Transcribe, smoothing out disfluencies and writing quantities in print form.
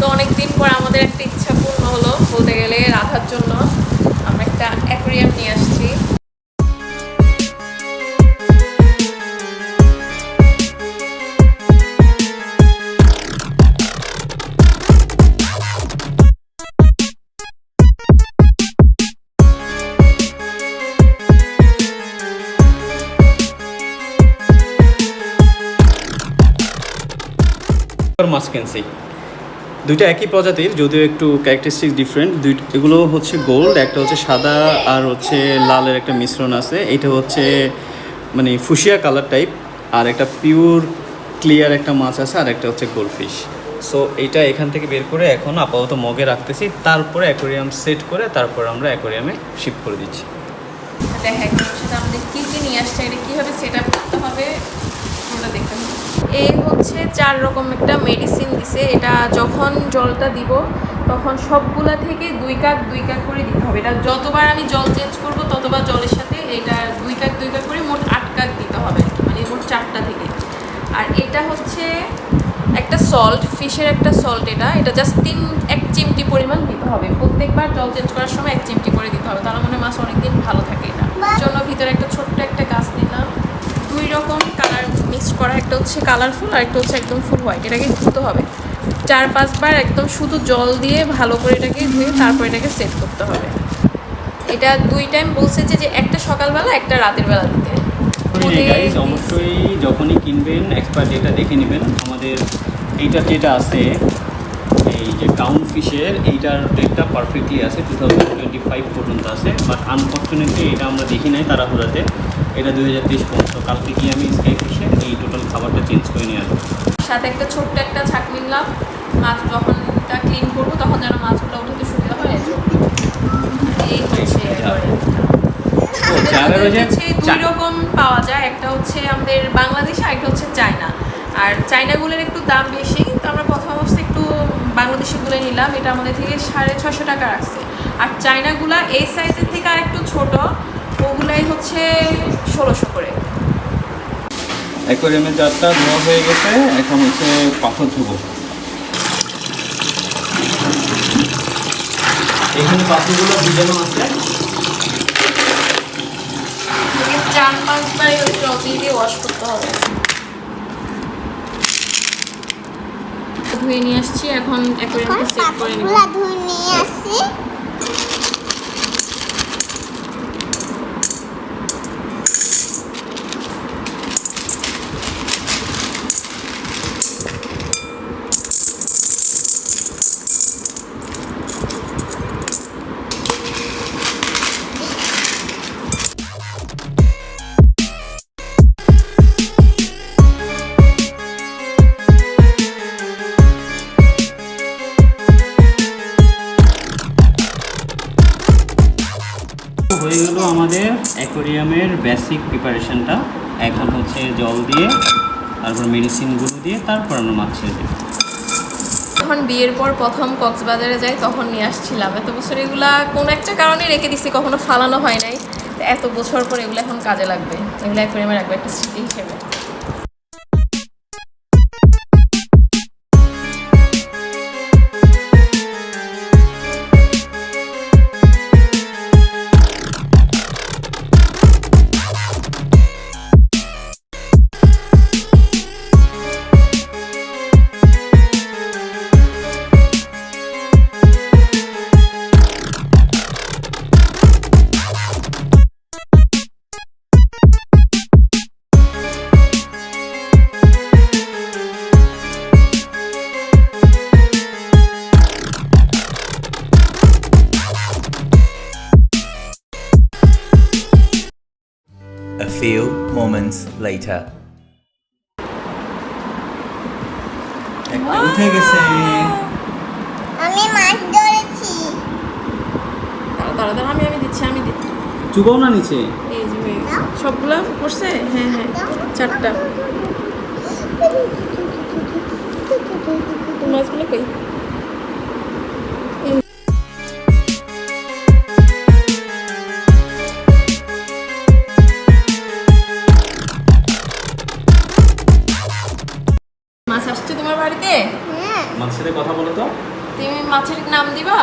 তো অনেকদিন পর আমাদের একটা ইচ্ছা পূর্ণ হলো বলতে গেলে, রাধার জন্য আমরা একটা অ্যাকোয়ারিয়াম নিয়ে আসছি। মাছ কিনছি দুইটা একই প্রজাতির, যদিও একটু ক্যারেক্টারিস্টিক ডিফারেন্ট। এগুলো হচ্ছে গোল্ড, একটা হচ্ছে সাদা আর হচ্ছে লালের একটা মিশ্রণ আছে। এটা হচ্ছে মানে ফুশিয়া কালার টাইপ, আর একটা পিওর ক্লিয়ার একটা মাছ আছে, আর একটা হচ্ছে গোল্ডফিশ। সো এইটা এখান থেকে বের করে এখন আপাতত মগে রাখতেছি, তারপরে অ্যাকোয়ারিয়াম সেট করে তারপর আমরা অ্যাকোয়ারিয়ামে শিফট করে দিচ্ছি। দেখা সাথে আমাদের কী কী নিয়ে আসছে, এটা কীভাবে সেট আপ করতে হবে আমরা দেখতে হবে। এই হচ্ছে 4 রকম একটা মেডিসিন দিছে। এটা যখন জলটা দিব তখন সবগুলা থেকে 2 কাপ করে দিতে হবে। এটা যতবার আমি জল চেঞ্জ করব ততবার জলের সাথে এটা 2 কাপ করে মোট 8 কাপ দিতে হবে, মানে মোট 4টা থেকে। আর এটা হচ্ছে একটা সল্ট, ফিশের একটা সল্ট। এটা জাস্ট 1 চিমটি পরিমাণ দিতে হবে। প্রত্যেকবার জল চেঞ্জ করার সময় 1 চিমটি করে দিতে হবে, তাহলে মনে মাছ অনেকদিন ভালো থাকে। এটা জন্য ভিতরে একটা ছোট্ট একটা গাছ নিলাম। 2 রকম কালার মিক্স করা, একটা হচ্ছে কালারফুল আর একটা হচ্ছে একদম ফুল হোয়াইট। এটাকে ধুতে হবে 4-5 বার, একদম শুধু জল দিয়ে ভালো করে এটাকে ধুয়ে তারপর এটাকে সেট করতে হবে। এটা 2 টাইম বলছে যে একটা সকালবেলা একটা রাতের বেলা দিতে। অবশ্যই যখনই কিনবেন এক্সপায়ার ডেটটা দেখে নেবেন। আমাদের এইটা যেটা আছে, এই যে কাউন্ট ফিশের, এইটার ডেটটা পারফেক্টলি আছে 2025 পর্যন্ত আছে। বাট আনফর্চুনেটলি এটা আমরা দেখি নাই তাড়াহুড়াতে, এটা 2023 পর্যন্ত। কালকে গিয়ে আমি স্কাই ফিশে এই টোটাল খাবারটা চেঞ্জ করে নিয়ে আসবো। সাথে একটা ছোট্ট একটা ছাঁক নিলাম, মাছ যখন এটা ক্লিন করবো তখন যেন মাছগুলো উঠাতে সুবিধা হয়। এই হচ্ছে 2 রকম পাওয়া যায়, একটা হচ্ছে আমাদের বাংলাদেশে, একটা হচ্ছে চায়না। আর চায়নাগুলোর একটু দাম বেশি, তো আমরা প্রথম অবস্থায় একটু বাংলাদেশিগুলো নিলাম। এটা আমাদের থেকে 650 টাকা রাখছে। আর চায়নাগুলা এই সাইজের থেকে আর একটু ছোট, ওগুলাই হচ্ছে 1600 করে। অ্যাকোয়ারিয়ামের জারটা ধোয়া হয়ে গেছে, এখন হচ্ছে পাথর ধুবো। এখানে পাথরগুলো ভিজানো আছে। 4-5 বার জল দিয়ে ওয়াশ করতে হবে। ধুয়ে নিয়ে আসছি, এখন অ্যাকোয়ারিয়ামটা সেট করে নিব। ধুয়ে নিয়ে আসছি। হয়ে গেল আমাদের অ্যাকোয়ারিয়ামের বেসিক প্রিপারেশনটা। এখন হচ্ছে জল দিয়ে, তারপর মেডিসিনগুলো দিয়ে, তারপর আমরা মাছ ছেড়ে দিই। যখন বিয়ের পর প্রথম কক্সবাজারে যাই তখন নিয়ে আসছিলাম। এত বছর এগুলা কোনো একটা কারণে রেখে দিচ্ছি, কখনো ফালানো হয় নাই। এত বছর পর এগুলো এখন কাজে লাগবে, এগুলো অ্যাকোয়ারিয়ামে রাখবে একটা স্মৃতি হিসেবে। A few moments later. একটা উঠে গেছে। আমি মাছ ধরেছি। দাঁড়া আমি দিচ্ছি। চুবাও না নিচে। এই যে সবগুলা পড়ছে। হ্যাঁ 4টা। মাছগুলো কই? মাছ আসছে তোমার বাড়িতে? হ্যাঁ। মাছের সাথে কথা বলো তো। তুমি মাছের নাম দিবা?